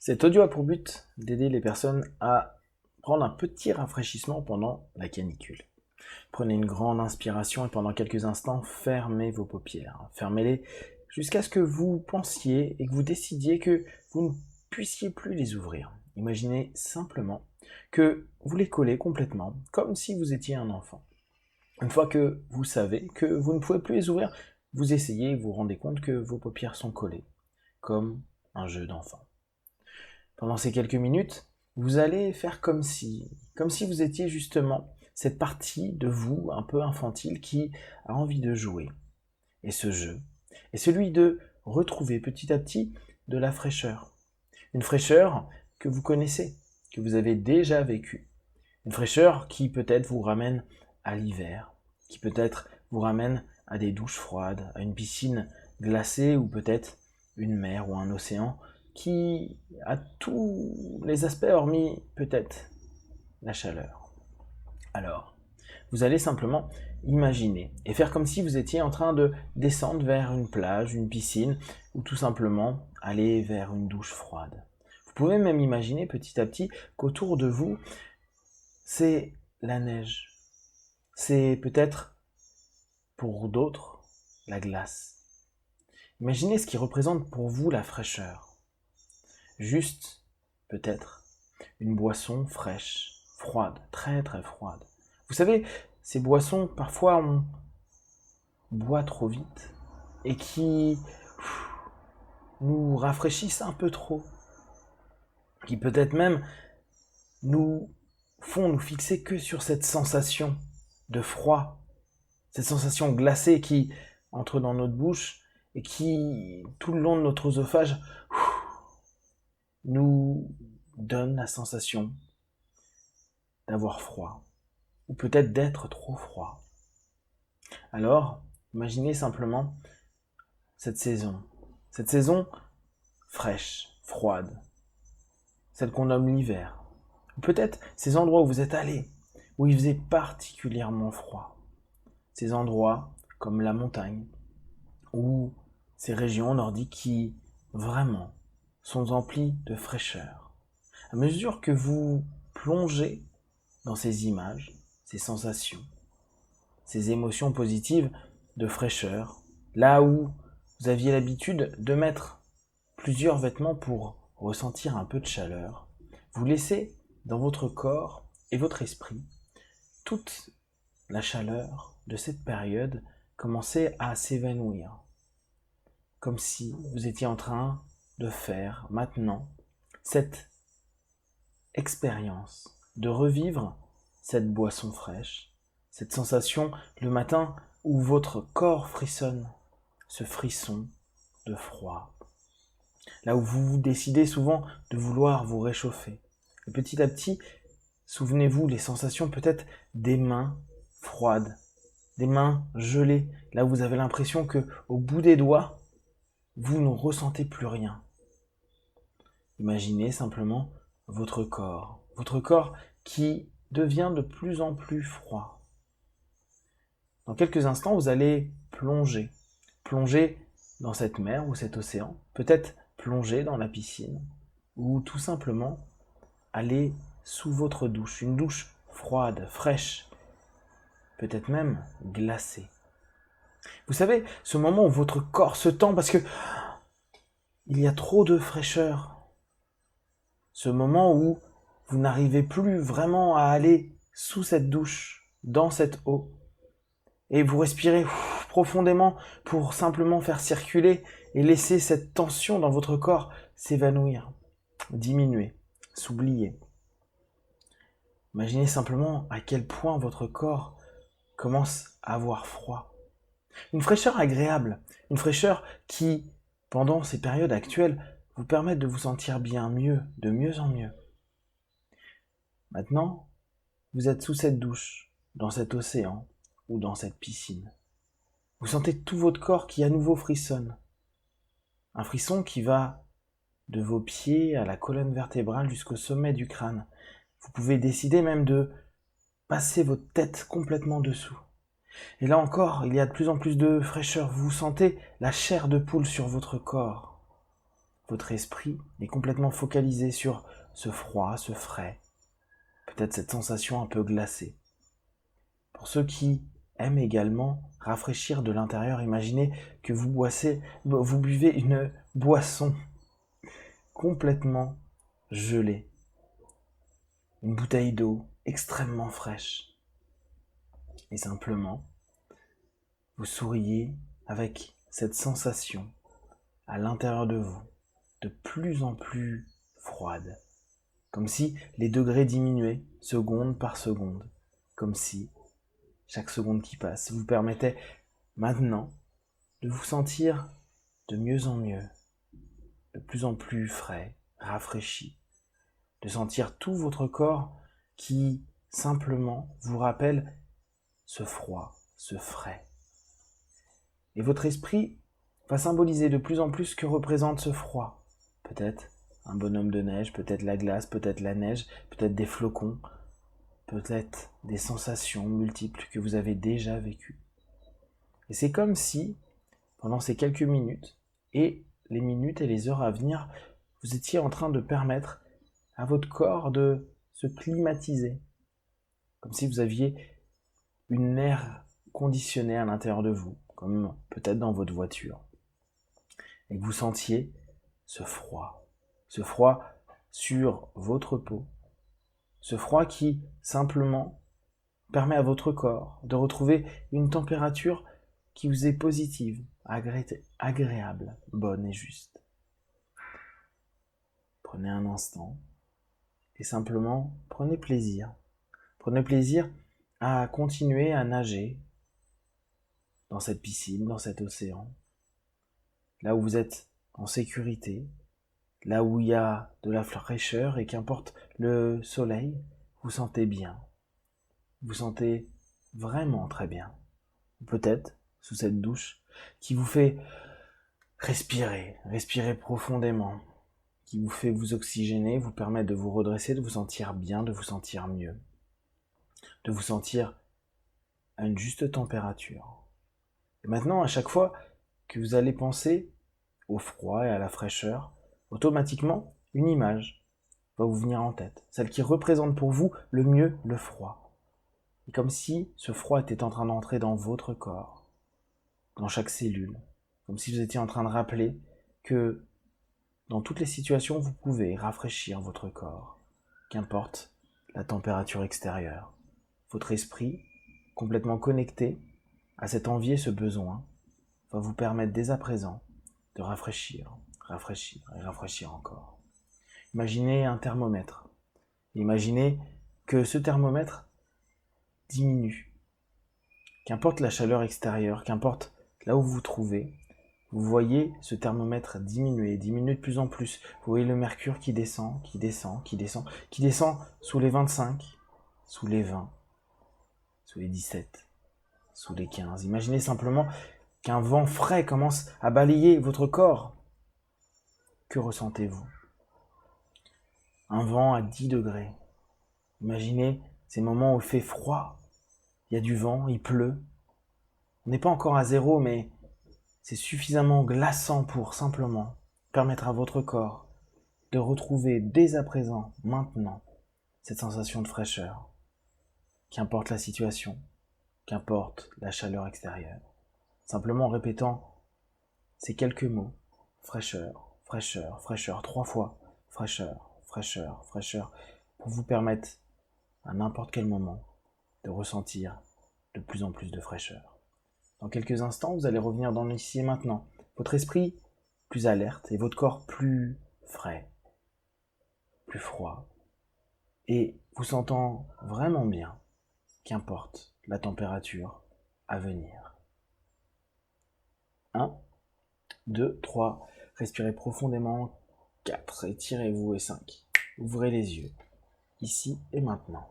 Cet audio a pour but d'aider les personnes à prendre un petit rafraîchissement pendant la canicule. Prenez une grande inspiration et pendant quelques instants, fermez vos paupières. Fermez-les jusqu'à ce que vous pensiez et que vous décidiez que vous ne puissiez plus les ouvrir. Imaginez simplement que vous les collez complètement, comme si vous étiez un enfant. Une fois que vous savez que vous ne pouvez plus les ouvrir, vous essayez et vous rendez compte que vos paupières sont collées, comme un jeu d'enfant. Pendant ces quelques minutes, vous allez faire comme si vous étiez justement cette partie de vous un peu infantile qui a envie de jouer. Et ce jeu est celui de retrouver petit à petit de la fraîcheur. Une fraîcheur que vous connaissez, que vous avez déjà vécue. Une fraîcheur qui peut-être vous ramène à l'hiver, qui peut-être vous ramène à des douches froides, à une piscine glacée ou peut-être une mer ou un océan qui a tous les aspects hormis peut-être la chaleur. Alors, vous allez simplement imaginer et faire comme si vous étiez en train de descendre vers une plage, une piscine ou tout simplement aller vers une douche froide. Vous pouvez même imaginer petit à petit qu'autour de vous, c'est la neige. C'est peut-être, pour d'autres, la glace. Imaginez ce qui représente pour vous la fraîcheur. Juste, peut-être, une boisson fraîche, froide, très très froide. Vous savez, ces boissons, parfois, on boit trop vite et qui nous rafraîchissent un peu trop, qui peut-être même nous font nous fixer que sur cette sensation de froid, cette sensation glacée qui entre dans notre bouche et qui, tout le long de notre oesophage, nous donne la sensation d'avoir froid, ou peut-être d'être trop froid. Alors, imaginez simplement cette saison fraîche, froide, celle qu'on nomme l'hiver. Ou peut-être ces endroits où vous êtes allés, où il faisait particulièrement froid. Ces endroits comme la montagne, ou ces régions nordiques qui, vraiment, sont emplies de fraîcheur. À mesure que vous plongez dans ces images, ces sensations, ces émotions positives de fraîcheur, là où vous aviez l'habitude de mettre plusieurs vêtements pour ressentir un peu de chaleur, vous laissez dans votre corps et votre esprit toute la chaleur de cette période commencer à s'évanouir, comme si vous étiez en train de faire maintenant cette expérience, de revivre cette boisson fraîche, cette sensation le matin où votre corps frissonne, ce frisson de froid, là où vous décidez souvent de vouloir vous réchauffer. Et petit à petit, souvenez-vous les sensations peut-être des mains froides, des mains gelées, là où vous avez l'impression que au bout des doigts, vous ne ressentez plus rien. Imaginez simplement votre corps qui devient de plus en plus froid. Dans quelques instants, vous allez plonger dans cette mer ou cet océan, peut-être plonger dans la piscine, ou tout simplement aller sous votre douche, une douche froide, fraîche, peut-être même glacée. Vous savez, ce moment où votre corps se tend parce que il y a trop de fraîcheur, ce moment où vous n'arrivez plus vraiment à aller sous cette douche, dans cette eau, et vous respirez profondément pour simplement faire circuler et laisser cette tension dans votre corps s'évanouir, diminuer, s'oublier. Imaginez simplement à quel point votre corps commence à avoir froid. Une fraîcheur agréable, une fraîcheur qui, pendant ces périodes actuelles, vous permet de vous sentir bien mieux, de mieux en mieux. Maintenant, vous êtes sous cette douche, dans cet océan ou dans cette piscine. Vous sentez tout votre corps qui à nouveau frissonne. Un frisson qui va de vos pieds à la colonne vertébrale jusqu'au sommet du crâne. Vous pouvez décider même de passer votre tête complètement dessous. Et là encore, il y a de plus en plus de fraîcheur. Vous sentez la chair de poule sur votre corps. votre esprit est complètement focalisé sur ce froid, ce frais, peut-être cette sensation un peu glacée. Pour ceux qui aiment également rafraîchir de l'intérieur, imaginez que vous buvez une boisson complètement gelée, une bouteille d'eau extrêmement fraîche, et simplement, vous souriez avec cette sensation à l'intérieur de vous, de plus en plus froide, comme si les degrés diminuaient seconde par seconde, comme si chaque seconde qui passe vous permettait maintenant de vous sentir de mieux en mieux, de plus en plus frais, rafraîchi, de sentir tout votre corps qui simplement vous rappelle ce froid, ce frais. Et votre esprit va symboliser de plus en plus ce que représente ce froid. Peut-être un bonhomme de neige, peut-être la glace, peut-être la neige, peut-être des flocons, peut-être des sensations multiples que vous avez déjà vécues. Et c'est comme si, pendant ces quelques minutes, et les minutes et les heures à venir, vous étiez en train de permettre à votre corps de se climatiser, comme si vous aviez une air conditionnée à l'intérieur de vous, comme peut-être dans votre voiture, et que vous sentiez ce froid sur votre peau, ce froid qui simplement permet à votre corps de retrouver une température qui vous est positive, agréable, bonne et juste. Prenez un instant et simplement prenez plaisir. Prenez plaisir à continuer à nager dans cette piscine, dans cet océan, là où vous êtes en sécurité, là où il y a de la fraîcheur et qu'importe le soleil, vous sentez bien. Vous sentez vraiment très bien. Peut-être sous cette douche qui vous fait respirer profondément, qui vous fait vous oxygéner, vous permet de vous redresser, de vous sentir bien, de vous sentir mieux, de vous sentir à une juste température. Et maintenant, à chaque fois que vous allez penser au froid et à la fraîcheur, automatiquement, une image va vous venir en tête, celle qui représente pour vous le mieux le froid. Et comme si ce froid était en train d'entrer dans votre corps, dans chaque cellule, comme si vous étiez en train de rappeler que dans toutes les situations, vous pouvez rafraîchir votre corps, qu'importe la température extérieure. Votre esprit, complètement connecté à cette envie et ce besoin, va vous permettre dès à présent de rafraîchir et rafraîchir encore. Imaginez un thermomètre. Imaginez que ce thermomètre diminue. Qu'importe la chaleur extérieure, qu'importe là où vous vous trouvez, vous voyez ce thermomètre diminuer de plus en plus. Vous voyez le mercure qui descend sous les 25, sous les 20, sous les 17, sous les 15. Imaginez simplement qu'un vent frais commence à balayer votre corps. Que ressentez-vous? Un vent à 10 degrés. Imaginez ces moments où il fait froid, il y a du vent, il pleut. On n'est pas encore à zéro, mais c'est suffisamment glaçant pour simplement permettre à votre corps de retrouver dès à présent, maintenant, cette sensation de fraîcheur. Qu'importe la situation, qu'importe la chaleur extérieure. Simplement en répétant ces quelques mots, fraîcheur, fraîcheur, fraîcheur, 3 fois, fraîcheur, fraîcheur, fraîcheur, pour vous permettre à n'importe quel moment de ressentir de plus en plus de fraîcheur. Dans quelques instants, vous allez revenir dans l'ici et maintenant. Votre esprit plus alerte et votre corps plus frais, plus froid. Et vous sentant vraiment bien, qu'importe la température à venir. 1, 2, 3, respirez profondément. 4, étirez-vous et 5. Ouvrez les yeux, ici et maintenant.